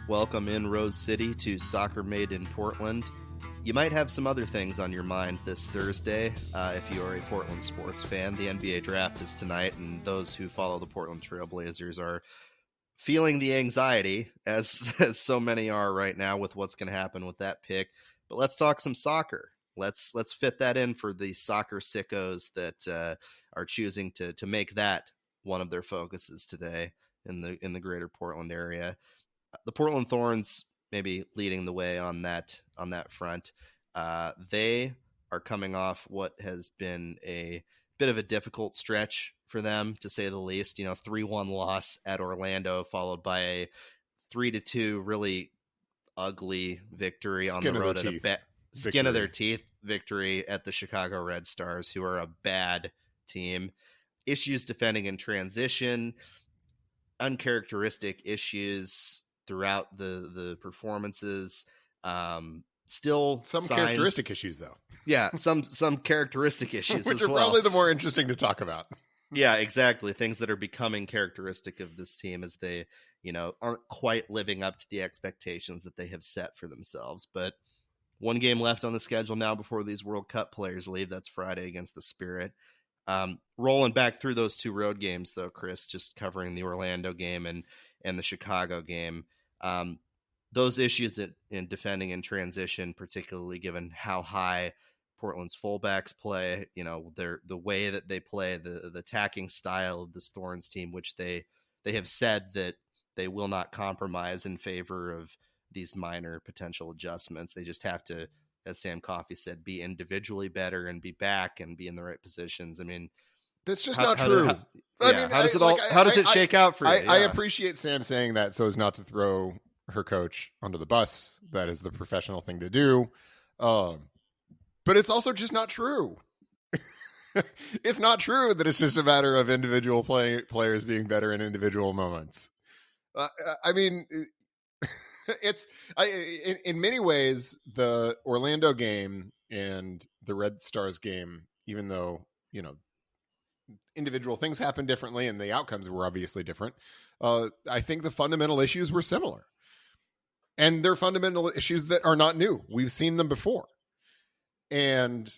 Welcome in Rose City to Soccer Made in Portland. You might have some other things on your mind this Thursday if you are a Portland sports fan. The NBA draft is tonight, and those who follow the Portland Trail Blazers are feeling the anxiety, as so many are right now, with what's going to happen with that pick. But let's talk some soccer. Let's fit that in for the soccer sickos that are choosing to make that one of their focuses today in the greater Portland area. The Portland Thorns maybe leading the way on that front. They are coming off what has been a bit of a difficult stretch for them, to say the least. 3-1 loss at Orlando, followed by a 3-2 really ugly victory on the road at a skin of their teeth victory at the Chicago Red Stars, who are a bad team. Issues defending in transition, uncharacteristic issues throughout the performances. Still some characteristic issues, though. Yeah, some characteristic issues which as are well. Probably the more interesting to talk about. Yeah, exactly. Things that are becoming characteristic of this team as they, aren't quite living up to the expectations that they have set for themselves. But one game left on the schedule now before these World Cup players leave. That's Friday against the Spirit. Rolling back through those two road games, though, Chris, just covering the Orlando game and the Chicago game. Those issues in defending in transition, particularly given how high Portland's fullbacks play, the way that they play, the attacking style of this Thorns team, which they have said that they will not compromise in favor of these minor potential adjustments. They just have to, as Sam Coffey said, be individually better and be back and be in the right positions. I mean, that's just not true. How does it shake out for you? I appreciate Sam saying that so as not to throw her coach under the bus. That is the professional thing to do. But it's also just not true. It's not true that it's just a matter of individual players being better in individual moments. In many ways, the Orlando game and the Red Stars game, even though, individual things happen differently and the outcomes were obviously different, I think the fundamental issues were similar. And they're fundamental issues that are not new. We've seen them before. And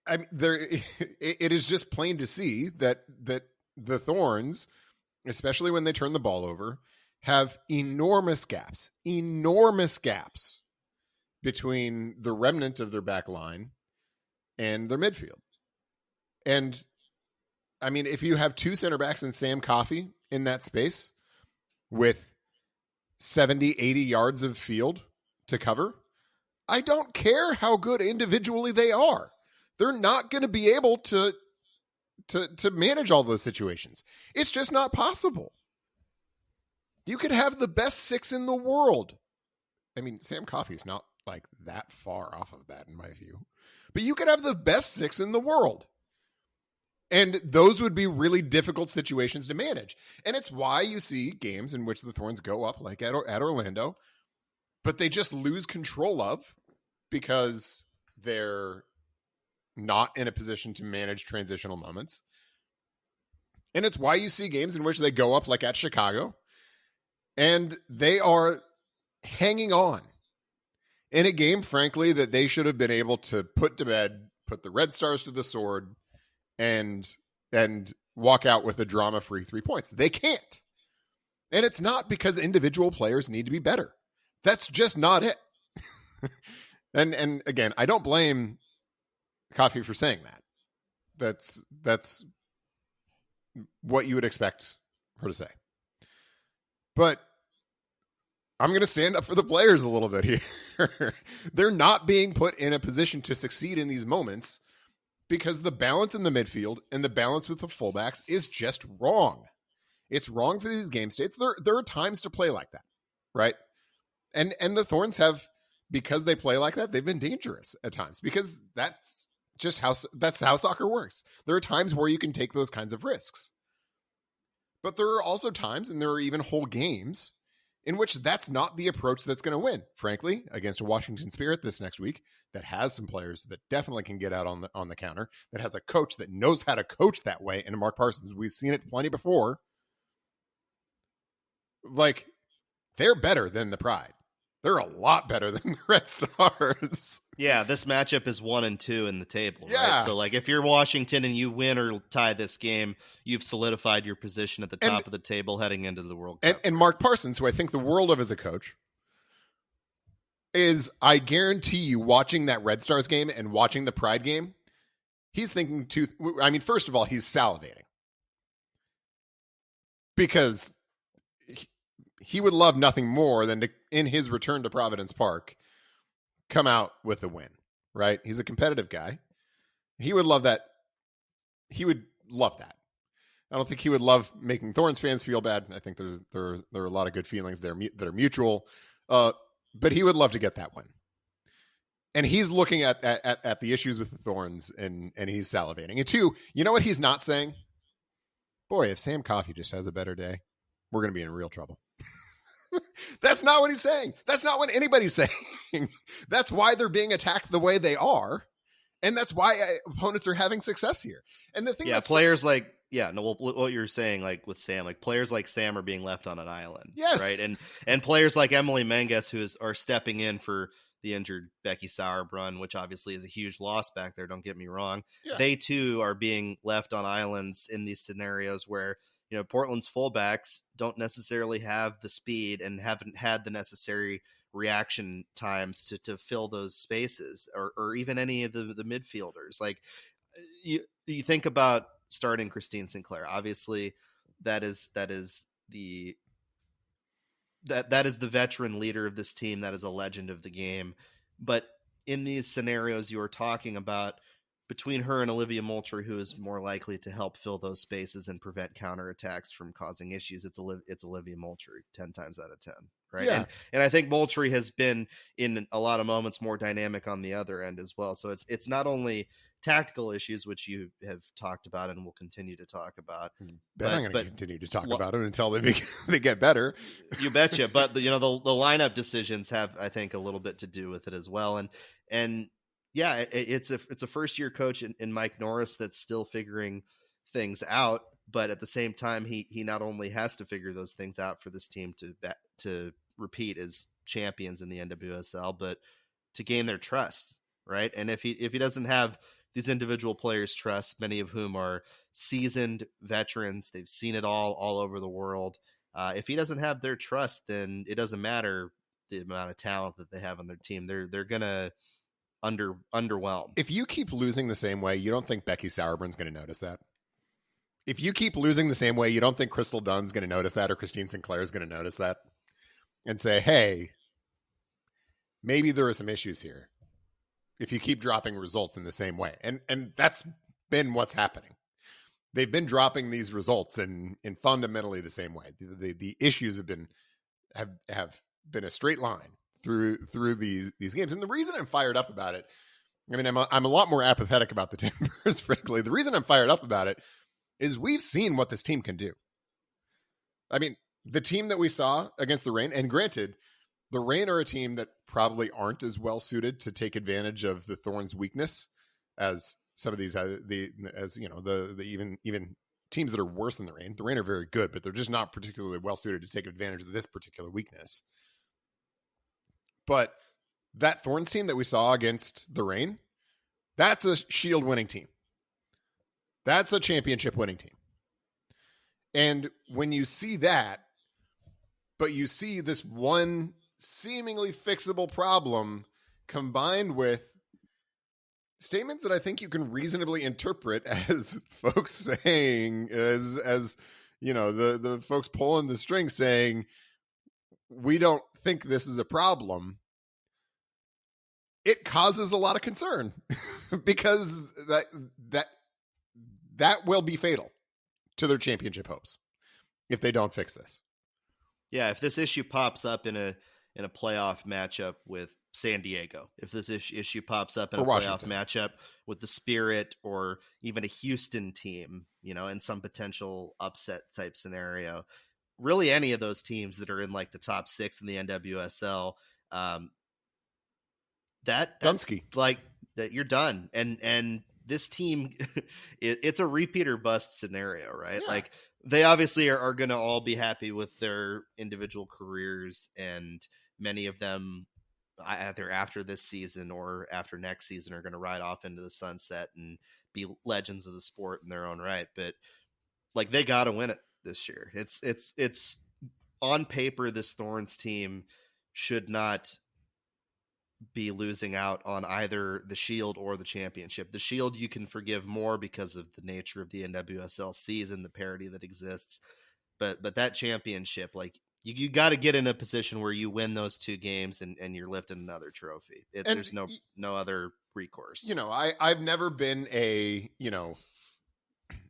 it is just plain to see that the Thorns, especially when they turn the ball over, have enormous gaps between the remnant of their back line and their midfield. And I mean, if you have two center backs and Sam Coffey in that space with 70, 80 yards of field to cover, I don't care how good individually they are. They're not going to be able to manage all those situations. It's just not possible. You could have the best six in the world. I mean, Sam Coffey's not like that far off of that in my view. But you could have the best six in the world. And those would be really difficult situations to manage. And it's why you see games in which the Thorns go up, like at Orlando, but they just lose control of because they're not in a position to manage transitional moments. And it's why you see games in which they go up, like at Chicago, and they are hanging on in a game, frankly, that they should have been able to put to bed, put the Red Stars to the sword, and walk out with a drama-free 3 points. They can't. And it's not because individual players need to be better. That's just not it. And again, I don't blame Coffey for saying that. That's what you would expect her to say. But I'm going to stand up for the players a little bit here. They're not being put in a position to succeed in these moments because the balance in the midfield and the balance with the fullbacks is just wrong. It's wrong for these game states. There are times to play like that, right? And the Thorns have, because they play like that, they've been dangerous at times because that's how soccer works. There are times where you can take those kinds of risks. But there are also times, and there are even whole games, in which that's not the approach that's going to win. Frankly, against a Washington Spirit this next week that has some players that definitely can get out on the counter, that has a coach that knows how to coach that way, and Mark Parsons, we've seen it plenty before. like, they're better than the Pride. They're a lot better than the Red Stars. Yeah, this matchup is 1 and 2 in the table, Yeah. right? So, like, if you're Washington and you win or tie this game, you've solidified your position at the top of the table heading into the World Cup. And Mark Parsons, who I think the world of as a coach, is, I guarantee you, watching that Red Stars game and watching the Pride game, he's thinking first of all, he's salivating. Because he would love nothing more than to, in his return to Providence Park, come out with a win, right? He's a competitive guy. He would love that. He would love that. I don't think he would love making Thorns fans feel bad. I think there are a lot of good feelings there that are mutual. But he would love to get that win. And he's looking at the issues with the Thorns and he's salivating. And two, you know what he's not saying? Boy, if Sam Coffey just has a better day, we're going to be in real trouble. That's not what he's saying. That's not what anybody's saying. That's why they're being attacked the way they are. And that's why opponents are having success here. And the thing players like, what you're saying, like with Sam, like players like Sam are being left on an island. Yes. Right. And players like Emily Menges, are stepping in for the injured Becky Sauerbrunn, which obviously is a huge loss back there. Don't get me wrong. Yeah. They too are being left on islands in these scenarios where, Portland's fullbacks don't necessarily have the speed and haven't had the necessary reaction times to fill those spaces or even any of the midfielders. Like you think about starting Christine Sinclair. Obviously that is the veteran leader of this team. That is a legend of the game. But in these scenarios you were talking about, between her and Olivia Moultrie, who is more likely to help fill those spaces and prevent counterattacks from causing issues, it's Olivia Moultrie 10 times out of 10, right? Yeah. And I think Moultrie has been in a lot of moments more dynamic on the other end as well. So it's not only tactical issues, which you have talked about and will continue to talk about. But I'm going to continue to talk about it until they get better. You betcha. But the lineup decisions have, I think, a little bit to do with it as well. And yeah, it's a first year coach in Mike Norris that's still figuring things out, but at the same time, he not only has to figure those things out for this team to repeat as champions in the NWSL, but to gain their trust, right? And if he doesn't have these individual players' trust, many of whom are seasoned veterans, they've seen it all over the world. If he doesn't have their trust, then it doesn't matter the amount of talent that they have on their team. They're gonna underwhelm. If you keep losing the same way, you don't think Becky Sauerbrunn's going to notice that? If you keep losing the same way, you don't think Crystal Dunn's going to notice that, or Christine Sinclair is going to notice that and say, hey, maybe there are some issues here if you keep dropping results in the same way. And that's been what's happening. They've been dropping these results in fundamentally the same way. The issues have been a straight line through these games. And the reason I'm fired up about it, I mean, I'm a lot more apathetic about the Timbers, frankly. The reason I'm fired up about it is we've seen what this team can do. I mean, the team that we saw against the Reign, and granted, the Reign are a team that probably aren't as well suited to take advantage of the Thorns' weakness as some of these, even teams that are worse than the Reign. The Reign are very good, but they're just not particularly well suited to take advantage of this particular weakness. But that Thorns team that we saw against the Reign, that's a Shield winning team. That's a championship winning team. And when you see that, but you see this one seemingly fixable problem combined with statements that I think you can reasonably interpret as folks saying, as the folks pulling the string saying, we don't think this is a problem, it causes a lot of concern because that will be fatal to their championship hopes if they don't fix this. Yeah, if this issue pops up in a playoff matchup with San Diego, if this issue pops up in a playoff matchup with the Spirit or even a Houston team, in some potential upset type scenario, really any of those teams that are in like the top 6 in the NWSL, that's Dunsky, like that, you're done. And this team, it's a repeat or bust scenario, right? Yeah. Like they obviously are going to all be happy with their individual careers, and many of them either after this season or after next season are going to ride off into the sunset and be legends of the sport in their own right. But like, they got to win it this year. It's on paper, this Thorns team should not be losing out on either the Shield or the championship. The Shield you can forgive more because of the nature of the NWSL season, the parity that exists. But that championship, like, you got to get in a position where you win those 2 games and you're lifting another trophy. There's no other recourse. I've never been a,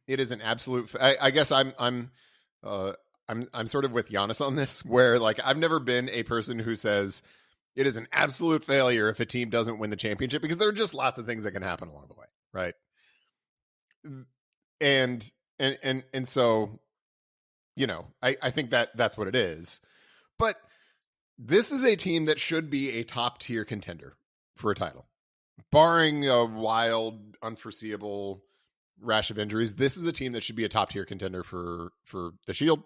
it is an absolute. I guess I'm sort of with Giannis on this, where like I've never been a person who says it is an absolute failure if a team doesn't win the championship, because there are just lots of things that can happen along the way, right? And so, I think that's what it is. But this is a team that should be a top tier contender for a title, barring a wild, unforeseeable rash of injuries. This is a team that should be a top tier contender for the Shield,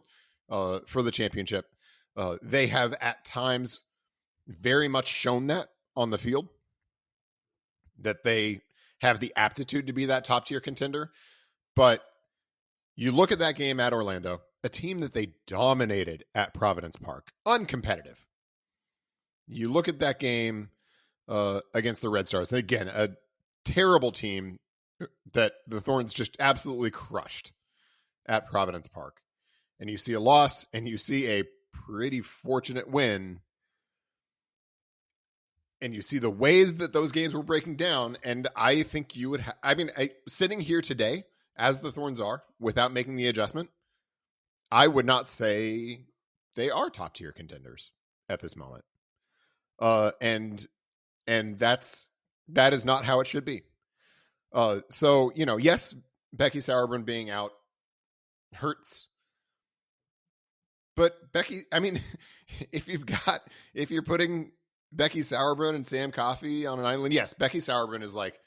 for the championship. They have at times very much shown that on the field, that they have the aptitude to be that top tier contender. But you look at that game at Orlando, a team that they dominated at Providence Park, uncompetitive. You look at that game against the Red Stars, and again, a terrible team that the Thorns just absolutely crushed at Providence Park. And you see a loss, and you see a pretty fortunate win, and you see the ways that those games were breaking down. And I think you would sitting here today, as the Thorns are, without making the adjustment, I would not say they are top tier contenders at this moment. And that is not how it should be. So, yes, Becky Sauerbrunn being out hurts. But Becky, if you're putting Becky Sauerbrunn and Sam Coffey on an island, yes, Becky Sauerbrunn is like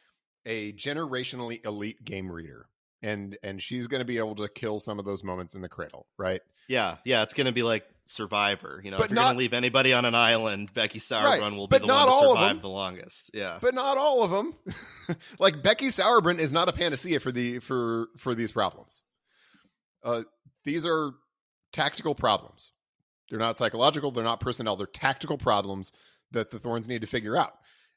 a generationally elite game reader. And she's going to be able to kill some of those moments in the cradle, right? Yeah, it's going to be like Survivor. If you're going to leave anybody on an island, Becky Sauerbrunn will be the one to survive the longest. Yeah, but not all of them. Like, Becky Sauerbrunn is not a panacea for these problems. These are tactical problems. They're not psychological. They're not personnel. They're tactical problems that the Thorns need to figure out.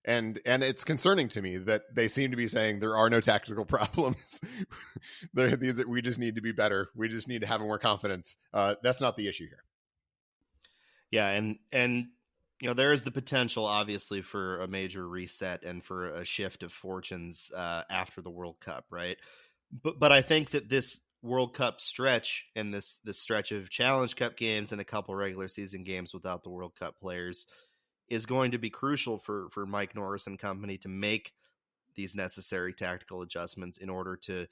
And it's concerning to me that they seem to be saying there are no tactical problems. We just need to be better. We just need to have more confidence. That's not the issue here. Yeah, and there is the potential, obviously, for a major reset and for a shift of fortunes after the World Cup, right? But I think that this World Cup stretch and this stretch of Challenge Cup games and a couple regular season games without the World Cup players is going to be crucial for Mike Norris and company to make these necessary tactical adjustments in order to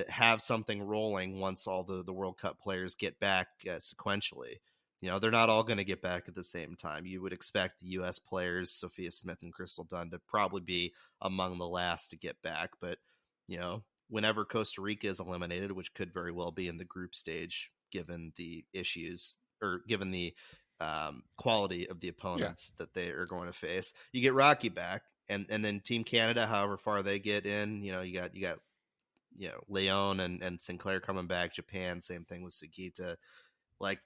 have something rolling once all the World Cup players get back sequentially. They're not all going to get back at the same time. You would expect the U.S. players, Sophia Smith and Crystal Dunn, to probably be among the last to get back. But, whenever Costa Rica is eliminated, which could very well be in the group stage, given the issues or given the quality of the opponents that they are going to face, you get Rocky back, and then Team Canada, however far they get in, you got Leon and Sinclair coming back. Japan, same thing with Sugita. Like,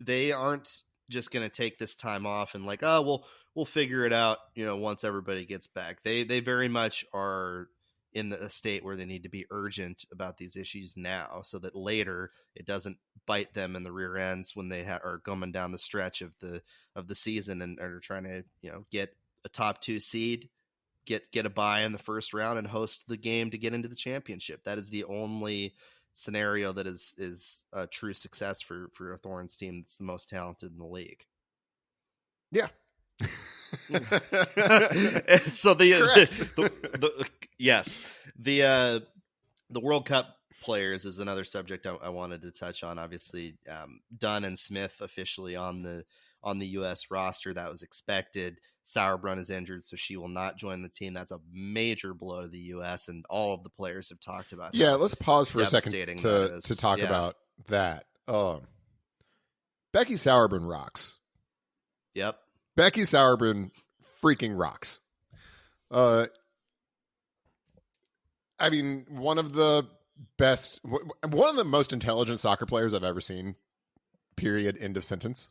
they aren't just going to take this time off and like, we'll figure it out, once everybody gets back. They very much are in a state where they need to be urgent about these issues now, so that later it doesn't bite them in the rear ends when they are coming down the stretch of the season and are trying to get a top 2 seed, get a bye in the first round, and host the game to get into the championship. That is the only scenario that is a true success for a Thorns team that's the most talented in the league. Yeah. So the World Cup players is another subject I wanted to touch on. Obviously, Dunn and Smith officially on on the U.S. roster. That was expected. Sauerbrunn is injured, so she will not join the team. That's a major blow to the U.S., and all of the players have talked about Yeah, how let's pause for a second to talk about that. Becky Sauerbrunn rocks. Yep. Becky Sauerbrunn freaking rocks. I mean, one of the most intelligent soccer players I've ever seen, period, end of sentence.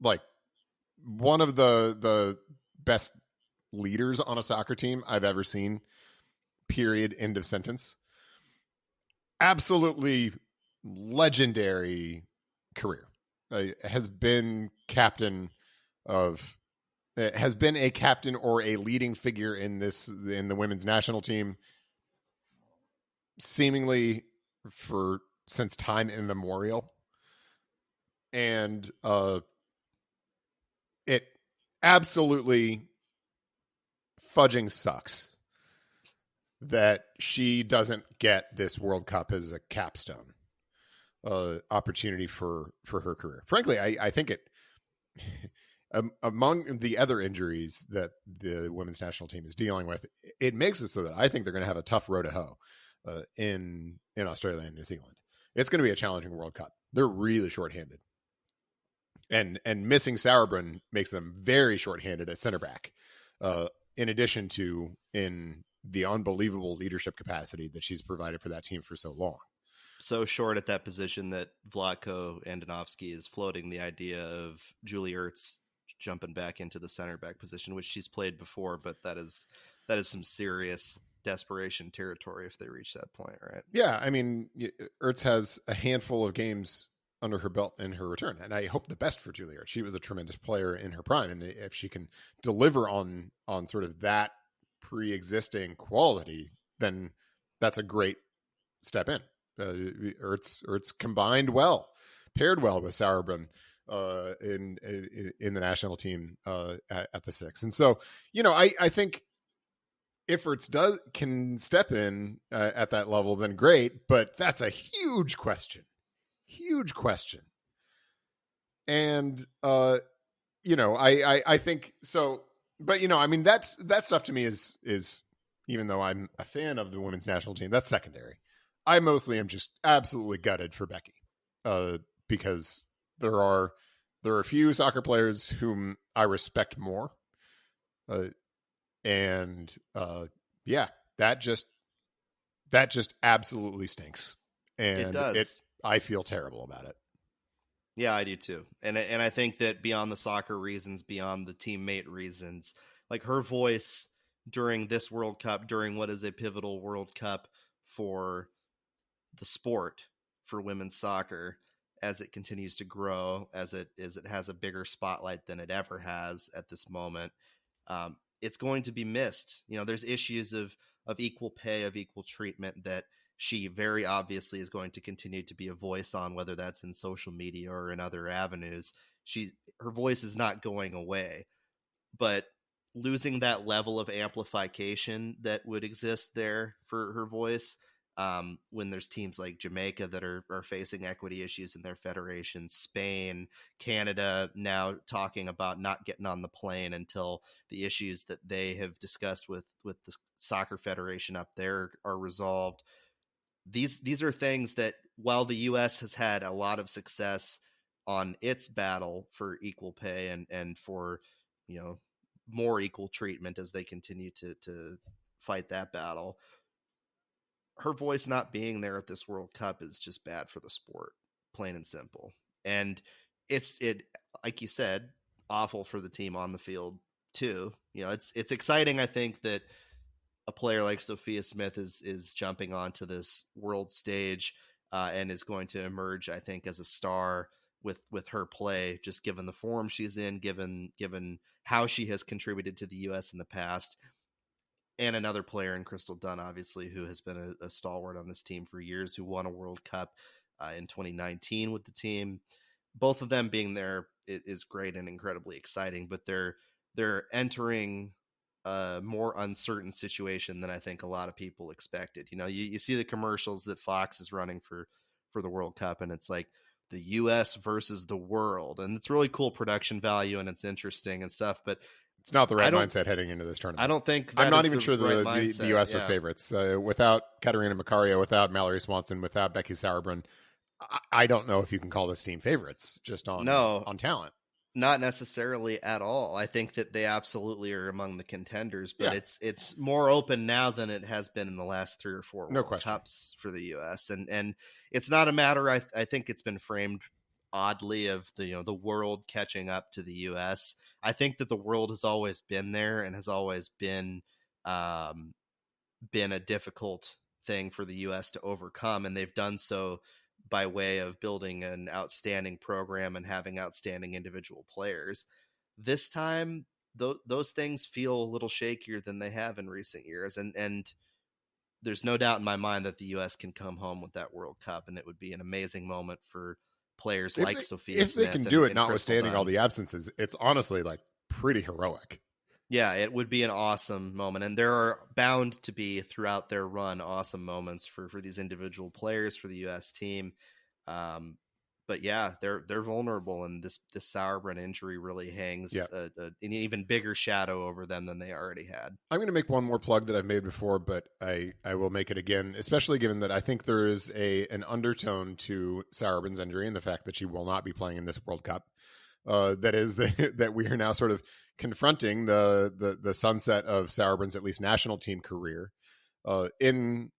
Like, one of the best leaders on a soccer team I've ever seen, period, end of sentence. Absolutely legendary career. Has been a captain or a leading figure in the women's national team seemingly since time immemorial. And it absolutely fudging sucks that she doesn't get this World Cup as a capstone opportunity for her career. Frankly, I think it among the other injuries that the women's national team is dealing with, it makes it so that I think they're going to have a tough road to hoe in Australia and New Zealand. It's going to be a challenging World Cup. They're really shorthanded. And missing Sauerbrunn makes them very shorthanded at center back, in addition to in the unbelievable leadership capacity that she's provided for that team for so long. So short at that position that Vlatko Andonovski is floating the idea of Julie Ertz jumping back into the center back position, which she's played before, but that is some serious desperation territory if they reach that point, right? Yeah, I mean, Ertz has a handful of games under her belt in her return, and I hope the best for Julie Ertz. She was a tremendous player in her prime, and if she can deliver on sort of that pre-existing quality, then that's a great step in. Ertz paired well with Sauerbrunn in the national team at the six. And so, I think if Ertz can step in at that level, then great, but that's a huge question. And, I think so, but I mean, that stuff to me is, even though I'm a fan of the women's national team, that's secondary. I mostly am just absolutely gutted for Becky, because there are a few soccer players whom I respect more, and that just absolutely stinks, and it does. I feel terrible about it. Yeah, I do too, and I think that beyond the soccer reasons, beyond the teammate reasons, like her voice during this World Cup, during what is a pivotal World Cup for the sport, for women's soccer, as it continues to grow, as it has a bigger spotlight than it ever has at this moment, it's going to be missed. There's issues of equal pay, of equal treatment that she very obviously is going to continue to be a voice on, whether that's in social media or in other avenues. Her voice is not going away, but losing that level of amplification that would exist there for her voice, when there's teams like Jamaica that are facing equity issues in their federations, Spain, Canada now talking about not getting on the plane until the issues that they have discussed with the soccer federation up there are resolved. These are things that, while the U.S. has had a lot of success on its battle for equal pay and for more equal treatment as they continue to fight that battle, her voice not being there at this World Cup is just bad for the sport, plain and simple. And it like you said, awful for the team on the field too. It's exciting, I think, that a player like Sophia Smith is jumping onto this world stage and is going to emerge, I think, as a star with her play, just given the form she's in, given how she has contributed to the U.S. in the past. And another player in Crystal Dunn, obviously, who has been a stalwart on this team for years, who won a World Cup in 2019 with the team. Both of them being there is great and incredibly exciting, but they're entering a more uncertain situation than I think a lot of people expected. You see the commercials that Fox is running for the World Cup, and it's like the U.S. versus the world, and it's really cool production value and it's interesting and stuff. But it's not the right mindset heading into this tournament. I don't think I'm not even sure right the U.S. are favorites. Without Katarina Macario, without Mallory Swanson, without Becky Sauerbrunn, I don't know if you can call this team favorites just on talent. Not necessarily at all. I think that they absolutely are among the contenders, but it's more open now than it has been in the last 3 or 4 World Cups for the U.S. And it's not a matter. I think it's been framed oddly of the world catching up to the U.S. I think that the world has always been there and has always been a difficult thing for the U.S. to overcome, and they've done so by way of building an outstanding program and having outstanding individual players. This time, those things feel a little shakier than they have in recent years. And there's no doubt in my mind that the U.S. can come home with that World Cup, and it would be an amazing moment for players like Sophia Smith. If they can do it, notwithstanding all the absences, it's honestly like pretty heroic. Yeah, it would be an awesome moment. And there are bound to be throughout their run awesome moments for these individual players, for the U.S. team. But yeah, they're vulnerable, and this Sauerbrunn injury really hangs an even bigger shadow over them than they already had. I'm going to make one more plug that I've made before, but I will make it again, especially given that I think there is an undertone to Sauerbrun's injury and the fact that she will not be playing in this World Cup. That is that we are now sort of confronting the sunset of Sauerbrun's at least national team career in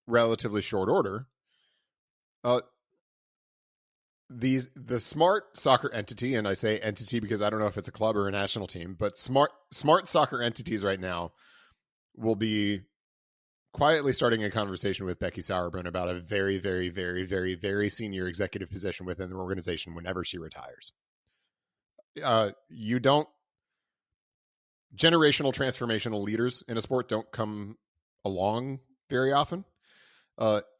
relatively short order. The smart soccer entity, and I say entity because I don't know if it's a club or a national team, but smart soccer entities right now will be quietly starting a conversation with Becky Sauerbrunn about a very, very, very, very, very senior executive position within the organization whenever she retires. Generational transformational leaders in a sport don't come along very often.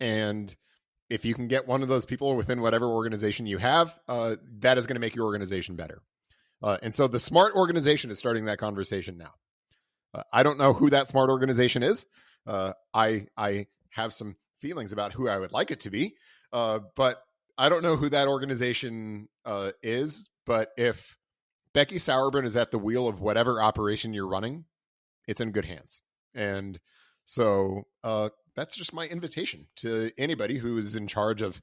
And if you can get one of those people within whatever organization you have, that is going to make your organization better. And so the smart organization is starting that conversation now. I don't know who that smart organization is. I have some feelings about who I would like it to be, but I don't know who that organization is. But if Becky Sauerbrunn is at the wheel of whatever operation you're running, it's in good hands. And so that's just my invitation to anybody who is in charge of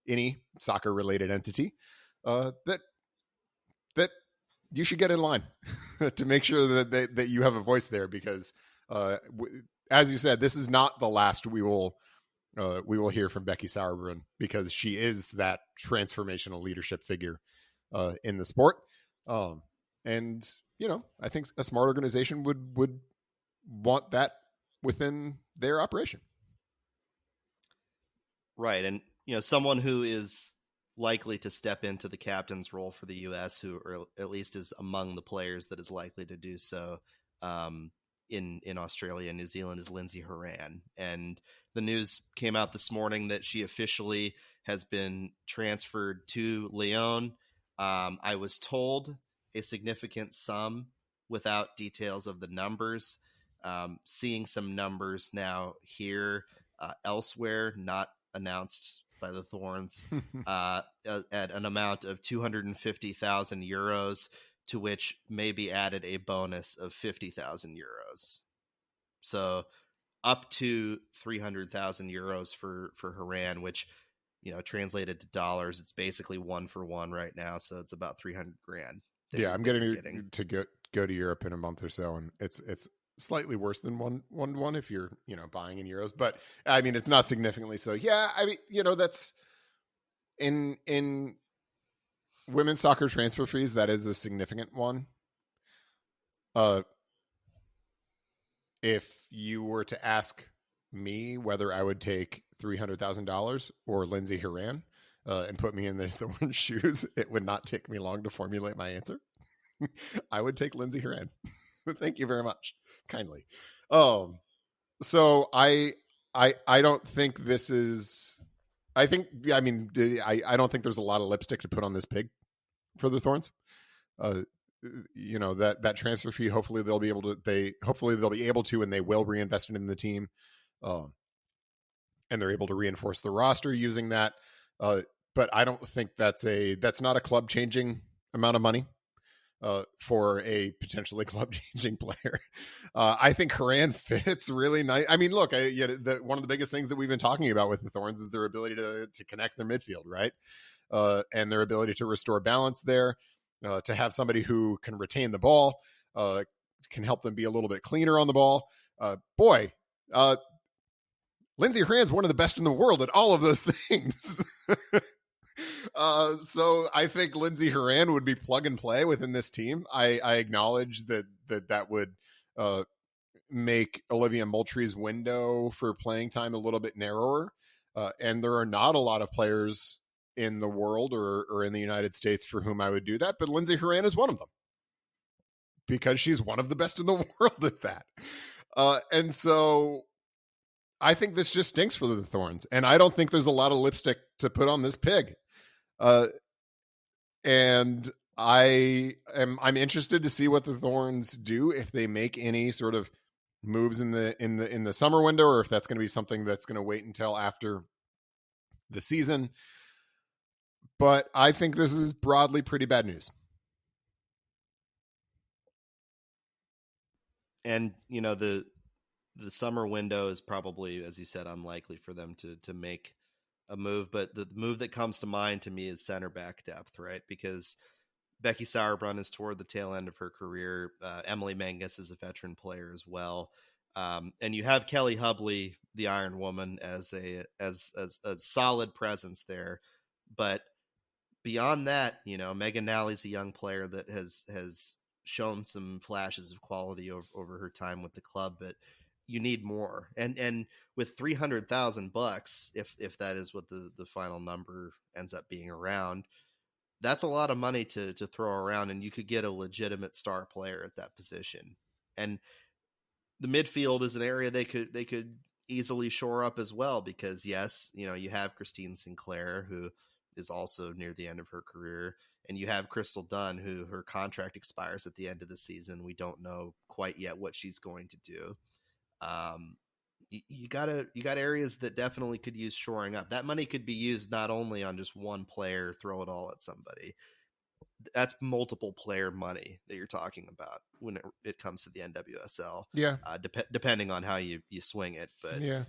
any soccer-related entity that you should get in line to make sure that you have a voice there, because as you said, this is not the last we will hear from Becky Sauerbrunn, because she is that transformational leadership figure in the sport. And I think a smart organization would want that within their operation. Right. And, someone who is likely to step into the captain's role for the U.S., who or at least is among the players that is likely to do so in Australia and New Zealand, is Lindsey Horan. And the news came out this morning that she officially has been transferred to Lyon. I was told a significant sum without details of the numbers. Seeing some numbers now here elsewhere, not announced by the Thorns, at an amount of 250,000 euros, to which may be added a bonus of 50,000 euros. So up to 300,000 euros for Horan, which, translated to dollars, it's basically 1-for-1 right now. So it's about 300 grand. Yeah, I'm getting to go to Europe in a month or so, and it's slightly worse than one if you're buying in euros, but I mean it's not significantly so. Yeah, I mean that's in women's soccer transfer fees, that is a significant one. If you were to ask me whether I would take $300,000 or Lindsey Horan and put me in the Thorns shoes, it would not take me long to formulate my answer. I would take Lindsey Horan. Thank you very much. Kindly. So I don't think this is, I don't think there's a lot of lipstick to put on this pig for the Thorns. That transfer fee, hopefully they'll be able to, and they will reinvest it in the team. And they're able to reinforce the roster using that. but I don't think that's not a club changing amount of money for a potentially club changing player. I think Horan fits really nice. I mean, look, one of the biggest things that we've been talking about with the Thorns is their ability to connect their midfield, right? And their ability to restore balance there, to have somebody who can retain the ball, can help them be a little bit cleaner on the ball. Lindsey Horan's one of the best in the world at all of those things. So I think Lindsey Horan would be plug and play within this team. I acknowledge that would make Olivia Moultrie's window for playing time a little bit narrower. And there are not a lot of players in the world or in the United States for whom I would do that. But Lindsey Horan is one of them because she's one of the best in the world at that. And so I think this just stinks for the Thorns. And I don't think there's a lot of lipstick to put on this pig. And I'm interested to see what the Thorns do, if they make any sort of moves in the summer window, or if that's going to be something that's going to wait until after the season. But I think this is broadly pretty bad news. And, you know, the summer window is probably, as you said, unlikely for them to make a move. But the move that comes to mind to me is center back depth, right? Because Becky Sauerbrunn is toward the tail end of her career. Emily Mangus is a veteran player as well. And you have Kelly Hubley, the Iron Woman, as a solid presence there. But beyond that, you know, Megan Nally's a young player that has shown some flashes of quality over her time with the club, but you need more. And with $300,000, if that is what the final number ends up being around, that's a lot of money to throw around, and you could get a legitimate star player at that position. And the midfield is an area they could easily shore up as well, because yes, you know, you have Christine Sinclair, who is also near the end of her career, and you have Crystal Dunn, who her contract expires at the end of the season. We don't know quite yet what she's going to do. You got areas that definitely could use shoring up. That money could be used not only on just one player, throw it all at somebody. That's multiple player money that you're talking about when it comes to the NWSL. Yeah. Depending on how you swing it, but yeah,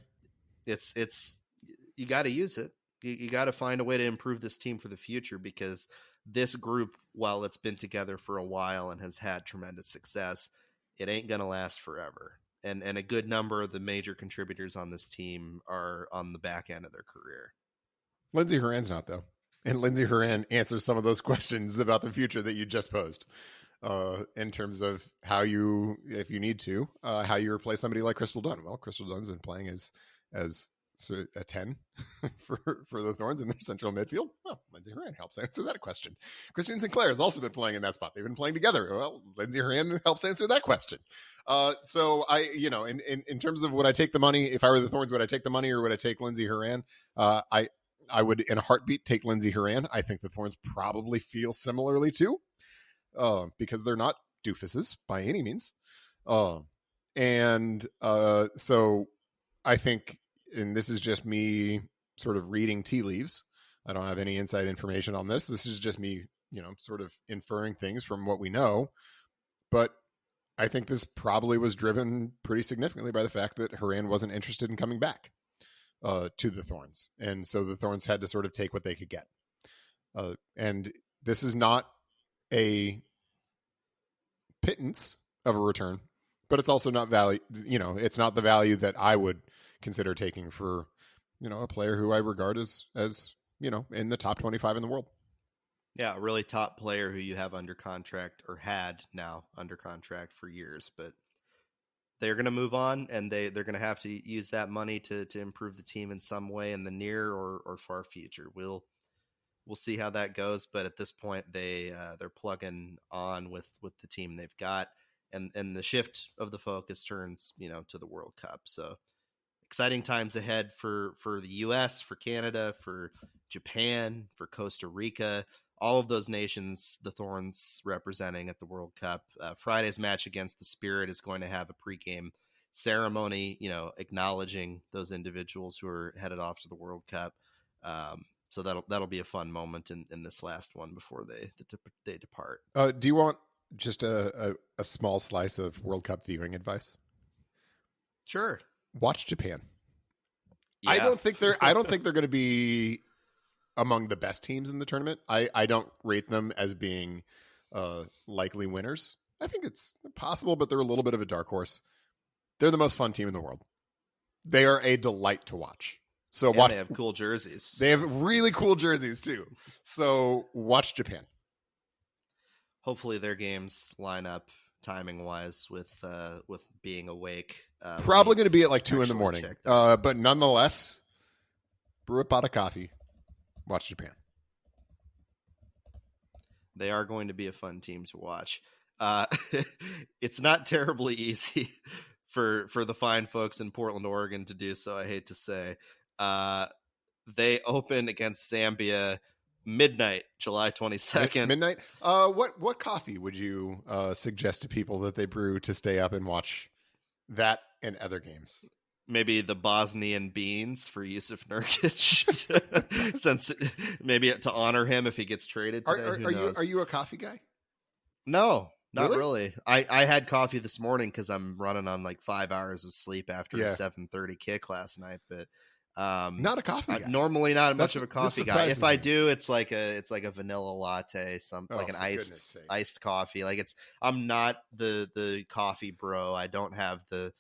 it's you got to use it. You got to find a way to improve this team for the future, because this group, while it's been together for a while and has had tremendous success, it ain't going to last forever. And a good number of the major contributors on this team are on the back end of their career. Lindsey Horan's not, though. And Lindsey Horan answers some of those questions about the future that you just posed, in terms of how you, if you need to, how you replace somebody like Crystal Dunn. Well, Crystal Dunn's been playing as a 10 for the Thorns in their central midfield. Well, Lindsey Horan helps answer that question. Christine Sinclair has also been playing in that spot. They've been playing together. Well, Lindsey Horan helps answer that question. So in terms of would I take the money, if I were the Thorns, would I take the money or would I take Lindsey Horan? I would, in a heartbeat, take Lindsey Horan. I think the Thorns probably feel similarly too, because they're not doofuses by any means. So I think, and this is just me sort of reading tea leaves. I don't have any inside information on this. This is just me, sort of inferring things from what we know. But I think this probably was driven pretty significantly by the fact that Horan wasn't interested in coming back to the Thorns. And so the Thorns had to sort of take what they could get. And this is not a pittance of a return, but it's also not value. It's not the value that I would consider taking for, a player who I regard as in the top 25 in the world. Yeah, a really top player who you have under contract, or had now under contract for years, but they're going to move on, and they're going to have to use that money to improve the team in some way in the near or far future. We'll see how that goes, but at this point they're plugging on with the team they've got, and the shift of the focus turns to the World Cup. So exciting times ahead for the US, for Canada, for Japan, for Costa Rica, all of those nations the Thorns representing at the World Cup. Friday's match against the Spirit is going to have a pregame ceremony, acknowledging those individuals who are headed off to the World Cup. So that'll be a fun moment in this last one before they depart. Do you want just a small slice of World Cup viewing advice? Sure. Watch Japan. Yeah. I don't think they're going to be among the best teams in the tournament. I don't rate them as being likely winners. I think it's possible, but they're a little bit of a dark horse. They're the most fun team in the world. They are a delight to watch. So They have cool jerseys. They have really cool jerseys too. So watch Japan. Hopefully their games line up timing wise with being awake. Probably going to be at like 2 a.m. But nonetheless, brew a pot of coffee. Watch Japan. They are going to be a fun team to watch. It's not terribly easy for the fine folks in Portland, Oregon to do so, I hate to say. They open against Zambia midnight, July 22nd. Midnight? What coffee would you suggest to people that they brew to stay up and watch that and other games? Maybe the Bosnian beans for Yusuf Nurkic, since maybe to honor him if he gets traded today. Are you a coffee guy? No, not really. I had coffee this morning because I'm running on like 5 hours of sleep after a 7:30 kick last night. But not a coffee guy. Normally not much of a coffee guy. If I do, it's like a vanilla latte, like an iced coffee. Like I'm not the coffee bro. I don't have the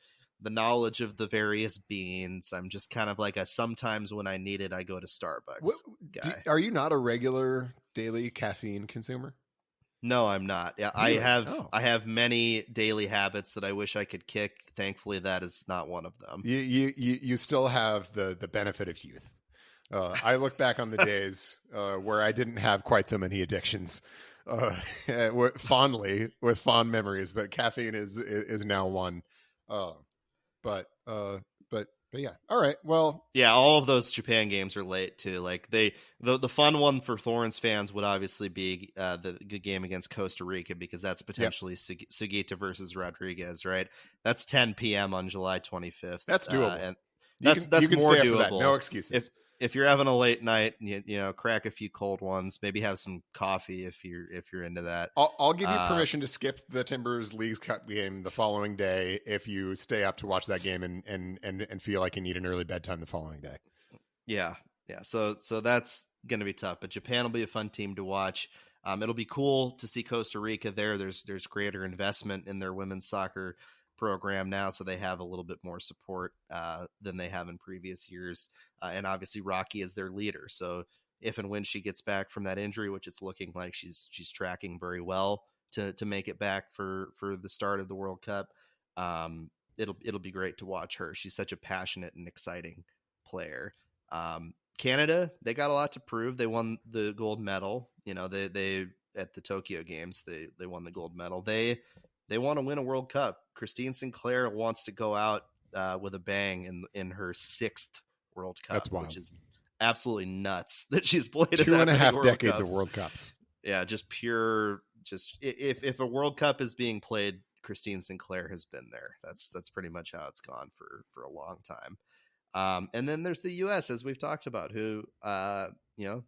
knowledge of the various beans. I'm just kind of like sometimes when I need it, I go to Starbucks guy. Are you not a regular daily caffeine consumer? No, I'm not. Yeah, really? I have many daily habits that I wish I could kick. Thankfully, that is not one of them. You still have the benefit of youth. I look back on the days where I didn't have quite so many addictions, fondly with fond memories. But caffeine is now one. But yeah. All right. Well, yeah, all of those Japan games are late too. Like the fun one for Thorns fans would obviously be the good game against Costa Rica, because that's potentially Sugita versus Rodriguez, right? That's 10 p.m. on July 25th. That's doable. And that's more doable. That. No excuses. If you're having a late night, you know, crack a few cold ones, maybe have some coffee if you're into that. I'll give you permission to skip the Timbers Leagues Cup game the following day if you stay up to watch that game and feel like you need an early bedtime the following day. Yeah. So that's going to be tough, but Japan will be a fun team to watch. It'll be cool to see Costa Rica there. There's greater investment in their women's soccer program now, so they have a little bit more support than they have in previous years, and obviously Rocky is their leader, so if and when she gets back from that injury, which it's looking like she's tracking very well to make it back for the start of the World Cup, it'll be great to watch her. She's such a passionate and exciting player. Canada, they got a lot to prove. They won the gold medal. You know, they at the Tokyo Games they won the gold medal. They want to win a World Cup. Christine Sinclair wants to go out with a bang in her 6th World Cup. That's wild. Which is absolutely nuts that she's played 2.5 decades of World Cups. Yeah, just pure. Just if a World Cup is being played, Christine Sinclair has been there. That's pretty much how it's gone for a long time. And then there's the U.S., as we've talked about, who you know,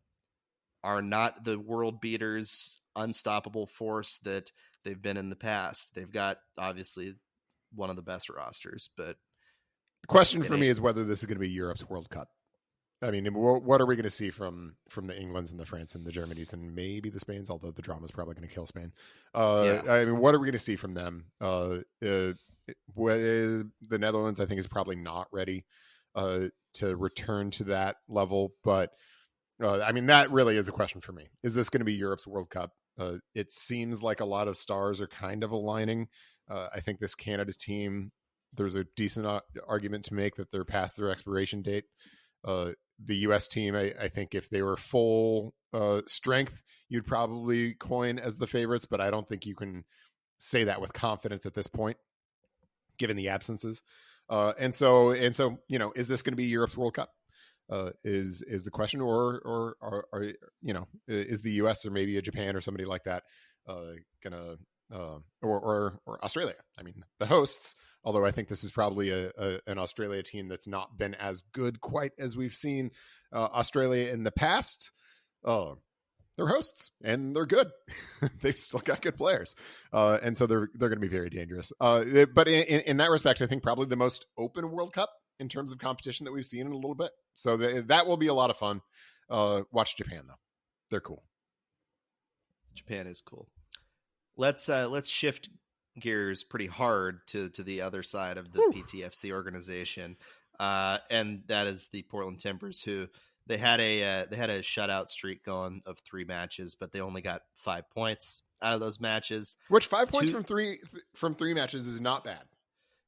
are not the world beaters, unstoppable force that they've been in the past. They've got obviously one of the best rosters, but the question for me is whether this is going to be Europe's World Cup. I mean, what are we going to see from the Englands and the France and the Germanys and maybe the Spains, although the drama is probably going to kill Spain. I mean, what are we going to see from them? The Netherlands, I think, is probably not ready to return to that level, but I mean, that really is the question for me. Is this going to be Europe's World Cup? It seems like a lot of stars are kind of aligning. I think this Canada team, there's a decent argument to make that they're past their expiration date. The U.S. team, I think if they were full strength, you'd probably coin as the favorites, but I don't think you can say that with confidence at this point, given the absences. And so, you know, is this going to be Europe's World Cup? Is the question, or you know, is the U.S. or maybe a Japan or somebody like that gonna or Australia? I mean, the hosts. Although I think this is probably an Australia team that's not been as good quite as we've seen Australia in the past. They're hosts and they're good. They've still got good players. And so they're going to be very dangerous. But in that respect, I think probably the most open World Cup in terms of competition that we've seen in a little bit. So that will be a lot of fun. Watch Japan though. They're cool. Japan is cool. Let's shift gears pretty hard to the other side of the PTFC organization. And that is the Portland Timbers, who they had a shutout streak going of 3 matches, but they only got 5 points out of those matches. Which 5 points from three matches is not bad.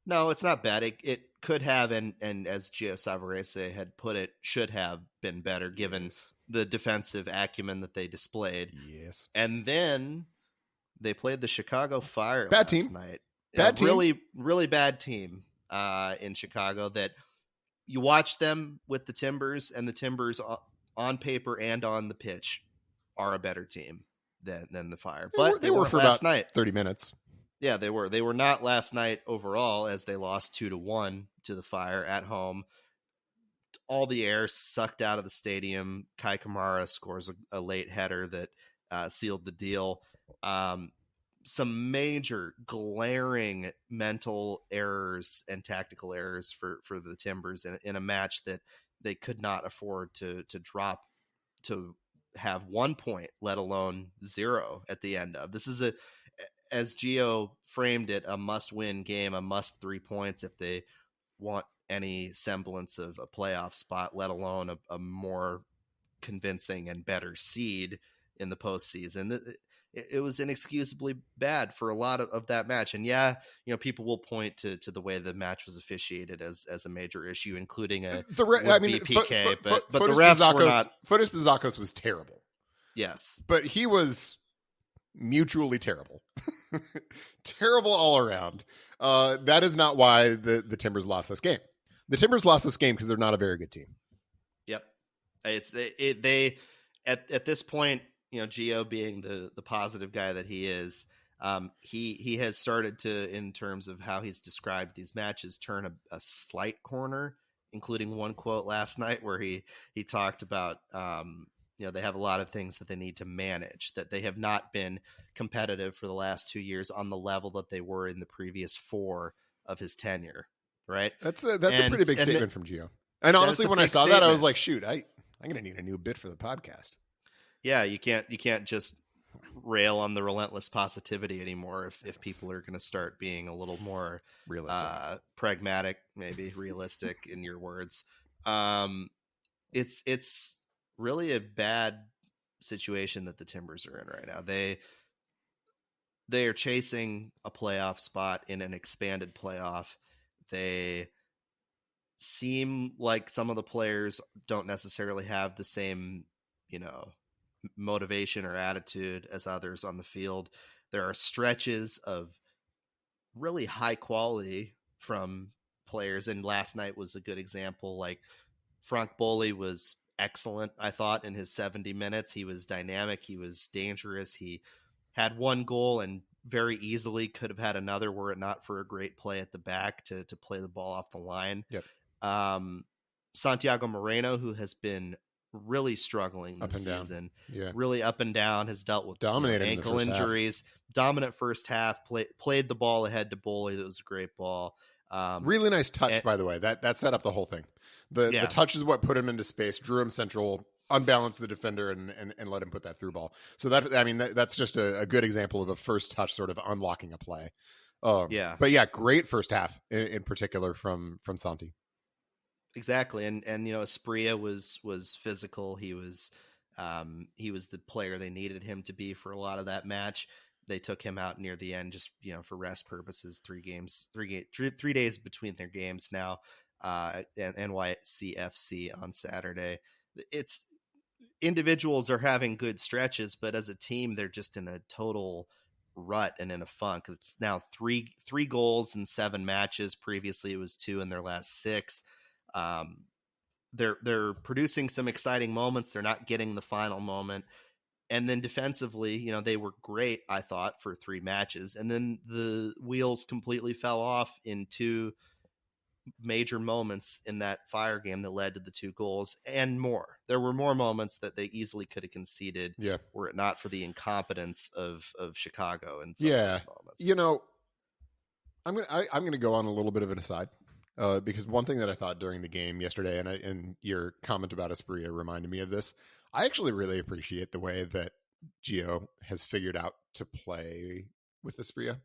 No, it's not bad. It could have, and as Gio Savarese had put it, should have been better given the defensive acumen that they displayed. Yes. And then they played the Chicago Fire bad last team. night. Bad team. Really, really bad team in Chicago that you watch them with the Timbers, and the Timbers on paper and on the pitch are a better team than the Fire. But they were for last about night. 30 minutes. Yeah, they were. They were not last night overall, as they lost 2-1 to the Fire at home. All the air sucked out of the stadium. Kai Kamara scores a late header that sealed the deal. Some major glaring mental errors and tactical errors for the Timbers in a match that they could not afford to drop to have 1 point, let alone 0 at the end of. This is as Gio framed it, a must-win game, a must 3 points if they want any semblance of a playoff spot, let alone a more convincing and better seed in the postseason. It was inexcusably bad for a lot of that match. And people will point to the way the match was officiated as a major issue, including PK, but the refs were not. Fotis Bazakos was terrible. Yes. But he was mutually terrible. Terrible all around. That is not why the Timbers lost this game. The Timbers lost this game because they're not a very good team. Yep. They at this point, Gio being the positive guy that he is, he has started to, in terms of how he's described these matches, turn a slight corner, including one quote last night where he talked about, they have a lot of things that they need to manage, that they have not been competitive for the last 2 years on the level that they were in the previous 4 of his tenure. Right. That's a pretty big statement from Gio. And honestly, when I saw that, I was like, shoot, I'm going to need a new bit for the podcast. Yeah, you can't just rail on the relentless positivity anymore if people are going to start being a little more realistic, pragmatic, maybe realistic in your words. It's really a bad situation that the Timbers are in right now. They are chasing a playoff spot in an expanded playoff. They seem like some of the players don't necessarily have the same, motivation or attitude as others on the field. There are stretches of really high quality from players, and last night was a good example. Like Frank Boli was excellent, I thought, in his 70 minutes. He was dynamic, he was dangerous, he had 1 goal and very easily could have had another were it not for a great play at the back to play the ball off the line. Yep. Santiago Moreno, who has been really struggling this season, really up and down, has dealt with ankle injuries, dominant first half, played the ball ahead to Boli. That was a great ball. Really nice touch, by the way. That set up the whole thing. The touch is what put him into space, drew him central, unbalanced the defender, and let him put that through ball. So that's just a good example of a first touch sort of unlocking a play. But great first half in particular from Santi. Exactly, and Asprilla was physical. He was the player they needed him to be for a lot of that match. They took him out near the end, just for rest purposes. 3 days between their games now. And NYCFC on Saturday. It's individuals are having good stretches, but as a team, they're just in a total rut and in a funk. It's now three goals in 7 matches. Previously, it was 2 in their last 6. They're producing some exciting moments. They're not getting the final moment. And then defensively, they were great, I thought, for 3 matches. And then the wheels completely fell off in 2 major moments in that Fire game that led to the 2 goals and more. There were more moments that they easily could have conceded were it not for the incompetence of Chicago in some of those moments. You know, I'm gonna go on a little bit of an aside because one thing that I thought during the game yesterday, and your comment about Asprilla reminded me of this. I actually really appreciate the way that Gio has figured out to play with Asprilla.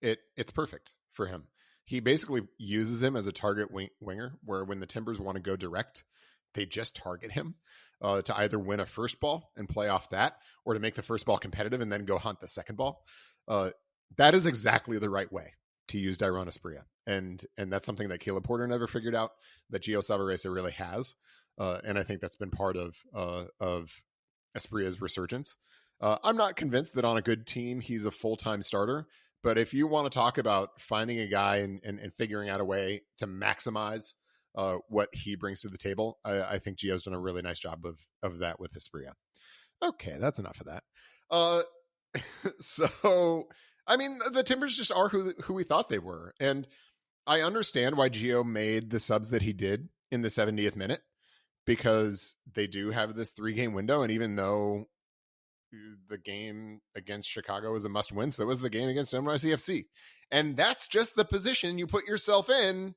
It's perfect for him. He basically uses him as a target winger, where when the Timbers want to go direct, they just target him to either win a first ball and play off that, or to make the first ball competitive and then go hunt the second ball. That is exactly the right way to use Dairon Asprilla. And that's something that Caleb Porter never figured out, that Gio Savarese really has. And I think that's been part of Asprilla's resurgence. I'm not convinced that on a good team, he's a full-time starter. But if you want to talk about finding a guy and figuring out a way to maximize what he brings to the table, I think Gio's done a really nice job of that with Asprilla. Okay, that's enough of that. So, I mean, the Timbers just are who we thought they were. And I understand why Gio made the subs that he did in the 70th minute, because they do have this 3-game window. And even though the game against Chicago was a must win, so was the game against NYCFC. And that's just the position you put yourself in